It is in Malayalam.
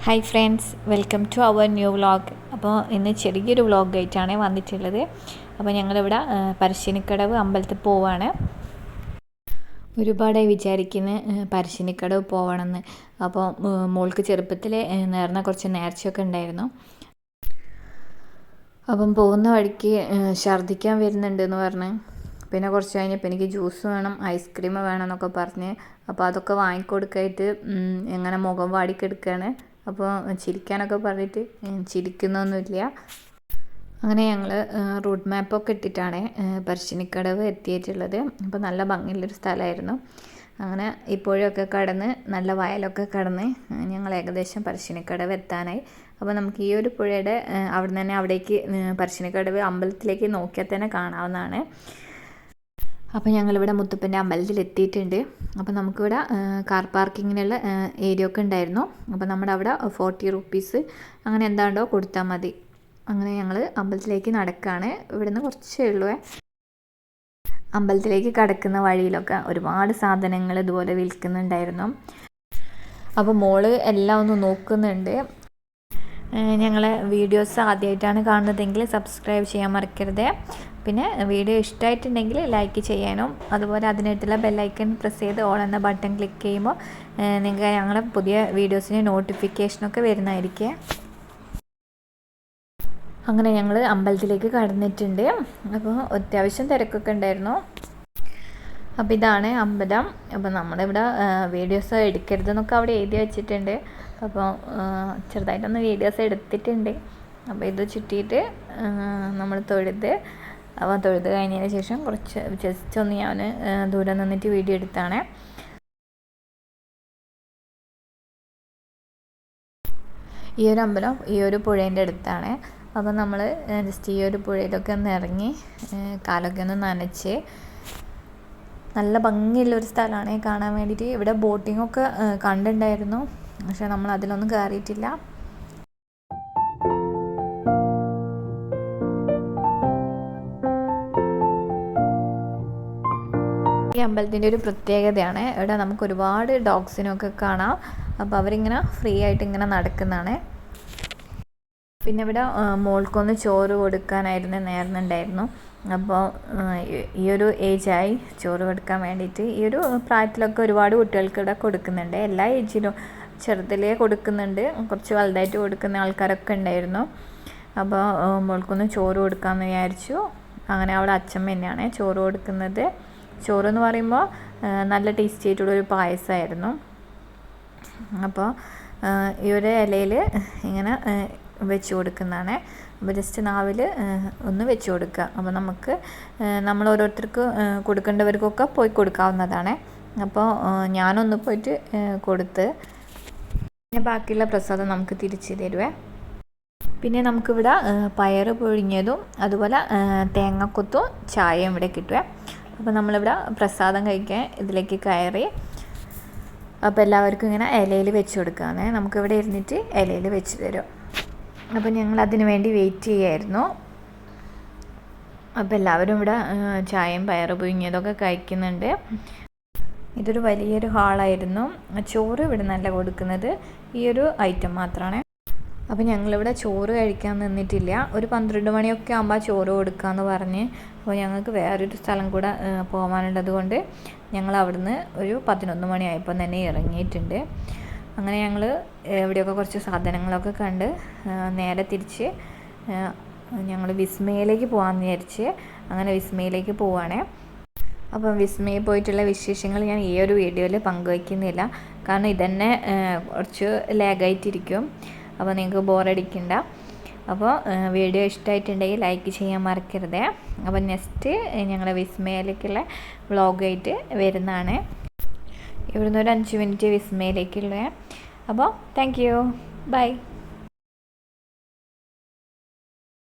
Hi friends, welcome to our new vlog. അപ്പോൾ ഇന്ന് ചെറിയൊരു വ്ളോഗായിട്ടാണ് വന്നിട്ടുള്ളത്. അപ്പോൾ ഞങ്ങളിവിടെ പറശ്ശിനിക്കടവ് അമ്പലത്തിൽ പോവാണ്. ഒരുപാടായി വിചാരിക്കുന്ന പറശ്ശിനിക്കടവ് പോകണമെന്ന്. അപ്പോൾ മോൾക്ക് ചെറുപ്പത്തിൽ നേർന്ന കുറച്ച് നേർച്ചയൊക്കെ ഉണ്ടായിരുന്നു. അപ്പം പോകുന്ന വഴിക്ക് ഛർദ്ദിക്കാൻ വരുന്നുണ്ടെന്ന് പറഞ്ഞ്, പിന്നെ കുറച്ച് കഴിഞ്ഞപ്പോൾ എനിക്ക് ജ്യൂസ് വേണം, ഐസ്ക്രീം വേണം എന്നൊക്കെ പറഞ്ഞ്, അപ്പോൾ അതൊക്കെ വാങ്ങിക്കൊടുക്കായിട്ട് എങ്ങനെ മുഖം വാടിക്കെടുക്കുകയാണ്. അപ്പോൾ ചിരിക്കാനൊക്കെ പറഞ്ഞിട്ട് ചിരിക്കുന്നൊന്നുമില്ല. അങ്ങനെ ഞങ്ങൾ റൂട്ട് മാപ്പൊക്കെ ഇട്ടിട്ടാണ് പറശ്ശിനിക്കടവ് എത്തിയിട്ടുള്ളത്. അപ്പോൾ നല്ല ഭംഗിയുള്ളൊരു സ്ഥലമായിരുന്നു. അങ്ങനെ ഇപ്പോഴൊക്കെ കടന്ന് നല്ല വയലൊക്കെ കടന്ന് ഞങ്ങൾ ഏകദേശം പറശ്ശിനിക്കടവ് എത്താനായി. അപ്പോൾ നമുക്ക് ഈ ഒരു പുഴയുടെ അവിടെ തന്നെ അവിടേക്ക് പറശ്ശിനിക്കടവ് അമ്പലത്തിലേക്ക് നോക്കിയാൽ തന്നെ കാണാവുന്നതാണ്. അപ്പോൾ ഞങ്ങളിവിടെ മുത്തപ്പൻ്റെ അമ്പലത്തിൽ എത്തിയിട്ടുണ്ട്. അപ്പോൾ നമുക്കിവിടെ കാർ പാർക്കിങ്ങിനുള്ള ഏരിയ ഒക്കെ ഉണ്ടായിരുന്നു. അപ്പോൾ നമ്മുടെ അവിടെ 40 റുപ്പീസ് അങ്ങനെ എന്താണ്ടോ കൊടുത്താൽ മതി. അങ്ങനെ ഞങ്ങൾ അമ്പലത്തിലേക്ക് നടക്കുകയാണ്. ഇവിടുന്ന് കുറച്ചേ ഉള്ളൂ. അമ്പലത്തിലേക്ക് കടക്കുന്ന വഴിയിലൊക്കെ ഒരുപാട് സാധനങ്ങൾ ഇതുപോലെ വിൽക്കുന്നുണ്ടായിരുന്നു. അപ്പോൾ മോള് എല്ലാം ഒന്ന് നോക്കുന്നുണ്ട്. ഞങ്ങളെ വീഡിയോസ് ആദ്യമായിട്ടാണ് കാണുന്നതെങ്കിൽ സബ്സ്ക്രൈബ് ചെയ്യാൻ മറക്കരുത്. പിന്നെ വീഡിയോ ഇഷ്ടമായിട്ടുണ്ടെങ്കിൽ ലൈക്ക് ചെയ്യാനും, അതുപോലെ അതിനായിട്ടുള്ള ബെല്ലൈക്കൺ പ്രസ് ചെയ്ത് ഓൾ എന്ന ബട്ടൺ ക്ലിക്ക് ചെയ്യുമ്പോൾ നിങ്ങൾക്ക് ഞങ്ങളുടെ പുതിയ വീഡിയോസിന് നോട്ടിഫിക്കേഷനൊക്കെ വരുന്നതായിരിക്കും. അങ്ങനെ ഞങ്ങൾ അമ്പലത്തിലേക്ക് കടന്നിട്ടുണ്ട്. അപ്പോൾ അത്യാവശ്യം തിരക്കൊക്കെ ഉണ്ടായിരുന്നു. അപ്പോൾ ഇതാണ് അമ്പലം. അപ്പോൾ നമ്മളിവിടെ വീഡിയോസ് എടുക്കരുതെന്നൊക്കെ അവിടെ എഴുതി വെച്ചിട്ടുണ്ട്. അപ്പോൾ ചെറുതായിട്ടൊന്ന് വീഡിയോസ് എടുത്തിട്ടുണ്ട്. അപ്പോൾ ഇത് ചുറ്റിയിട്ട് നമ്മൾ തൊഴുത് കഴിഞ്ഞതിന് ശേഷം കുറച്ച് ജസ്റ്റ് ഒന്ന് ഞാൻ ദൂരെ നിന്നിട്ട് വീഡിയോ എടുത്താണ്. ഈ ഒരു അമ്പലം ഈ ഒരു പുഴേൻ്റെ അടുത്താണ്. അപ്പോൾ നമ്മൾ ജസ്റ്റ് ഈ ഒരു പുഴയിലൊക്കെ ഒന്ന് ഇറങ്ങി കാലൊക്കെ ഒന്ന് നനച്ച്, നല്ല ഭംഗിയുള്ളൊരു സ്ഥലമാണ് കാണാൻ വേണ്ടിയിട്ട്. ഇവിടെ ബോട്ടിങ്ങൊക്കെ കണ്ടിട്ടുണ്ടായിരുന്നു, പക്ഷേ നമ്മൾ അതിലൊന്നും കയറിയിട്ടില്ല. ഈ അമ്പലത്തിൻ്റെ ഒരു പ്രത്യേകതയാണ്, ഇവിടെ നമുക്ക് ഒരുപാട് ഡോഗ്സിനൊക്കെ കാണാം. അപ്പോൾ അവരിങ്ങനെ ഫ്രീ ആയിട്ട് ഇങ്ങനെ നടക്കുന്നതാണ്. പിന്നെ ഇവിടെ മോൾക്കൊന്ന് ചോറ് കൊടുക്കാനായിരുന്നു നേർന്നുണ്ടായിരുന്നു. അപ്പോൾ ഈ ഒരു ഏജായി ചോറ് കൊടുക്കാൻ വേണ്ടിയിട്ട്. ഈ ഒരു പ്രായത്തിലൊക്കെ ഒരുപാട് കുട്ടികൾക്ക് ഇവിടെ കൊടുക്കുന്നുണ്ട്. എല്ലാ ഏജിലും ചെറുതിലേ കൊടുക്കുന്നുണ്ട്, കുറച്ച് വലുതായിട്ട് കൊടുക്കുന്ന ആൾക്കാരൊക്കെ ഉണ്ടായിരുന്നു. അപ്പോൾ മോൾക്കൊന്ന് ചോറ് കൊടുക്കാമെന്ന് വിചാരിച്ചു. അങ്ങനെ അവിടെ അച്ഛമ്മ തന്നെയാണ് ചോറ് കൊടുക്കുന്നത്. ചോറ് എന്ന് പറയുമ്പോൾ നല്ല ടേസ്റ്റി ആയിട്ടുള്ളൊരു പായസമായിരുന്നു. അപ്പോൾ ഈ ഒരു ഇലയിൽ ഇങ്ങനെ വെച്ച് കൊടുക്കുന്നതാണ്. അപ്പോൾ ജസ്റ്റ് നാവിൽ ഒന്ന് വെച്ച് കൊടുക്കുക. അപ്പോൾ നമുക്ക് നമ്മൾ ഓരോരുത്തർക്ക് കൊടുക്കേണ്ടവർക്കൊക്കെ പോയി കൊടുക്കാവുന്നതാണ്. അപ്പോൾ ഞാനൊന്ന് പോയിട്ട് കൊടുത്ത്, പിന്നെ ബാക്കിയുള്ള പ്രസാദം നമുക്ക് തിരിച്ച് തരുവേ. പിന്നെ നമുക്കിവിടെ പയർ പുഴുങ്ങിയതും അതുപോലെ തേങ്ങക്കൊത്തും ചായയും ഇവിടെ കിട്ടുവേ. അപ്പോൾ നമ്മളിവിടെ പ്രസാദം കഴിക്കാൻ ഇതിലേക്ക് കയറി. അപ്പോൾ എല്ലാവർക്കും ഇങ്ങനെ ഇലയിൽ വെച്ച് കൊടുക്കാമെന്നേ. നമുക്കിവിടെ ഇരുന്നിട്ട് ഇലയിൽ വെച്ച് തരും. അപ്പോൾ ഞങ്ങൾ അതിന് വേണ്ടി വെയിറ്റ് ചെയ്യായിരുന്നു. അപ്പോൾ എല്ലാവരും ഇവിടെ ചായയും പയർ പുഴുങ്ങിയതൊക്കെ കഴിക്കുന്നുണ്ട്. ഇതൊരു വലിയൊരു ഹാളായിരുന്നു. ചോറ് ഇവിടെ നല്ല കൊടുക്കുന്നത് ഈ ഒരു ഐറ്റം മാത്രമാണ്. അപ്പോൾ ഞങ്ങളിവിടെ ചോറ് കഴിക്കാൻ നിന്നിട്ടില്ല. ഒരു 12 മണിയൊക്കെ ആകുമ്പോൾ ചോറ് കൊടുക്കാമെന്ന് പറഞ്ഞ്. അപ്പോൾ ഞങ്ങൾക്ക് വേറൊരു സ്ഥലം കൂടെ പോകാനുള്ളത് കൊണ്ട് ഞങ്ങൾ അവിടുന്ന് ഒരു 11 മണിയായപ്പോൾ തന്നെ ഇറങ്ങിയിട്ടുണ്ട്. അങ്ങനെ ഞങ്ങൾ എവിടെയൊക്കെ കുറച്ച് സാധനങ്ങളൊക്കെ കണ്ട് നേരെ തിരിച്ച് ഞങ്ങൾ വിസ്മയിലേക്ക് പോകാമെന്ന് വിചാരിച്ച് അങ്ങനെ വിസ്മയിലേക്ക് പോവുകയാണേ. അപ്പം വിസ്മയിൽ പോയിട്ടുള്ള വിശേഷങ്ങൾ ഞാൻ ഈ ഒരു വീഡിയോയിൽ പങ്കുവയ്ക്കുന്നില്ല, കാരണം ഇതന്നെ കുറച്ച് ലാഗായിട്ടിരിക്കും. അപ്പോൾ നിങ്ങൾക്ക് ബോറടിക്കണ്ട. അപ്പോൾ വീഡിയോ ഇഷ്ടമായിട്ടുണ്ടെങ്കിൽ ലൈക്ക് ചെയ്യാൻ മറക്കരുത്. അപ്പോൾ നെക്സ്റ്റ് ഞങ്ങളുടെ വിസ്മയിലേക്കുള്ള വ്ളോഗായിട്ട് വരുന്നതാണ്. ഇവിടുന്ന് ഒരു 5 മിനിറ്റ് വിസ്മയിലേക്കുള്ള. അപ്പോൾ താങ്ക് യു, ബൈ.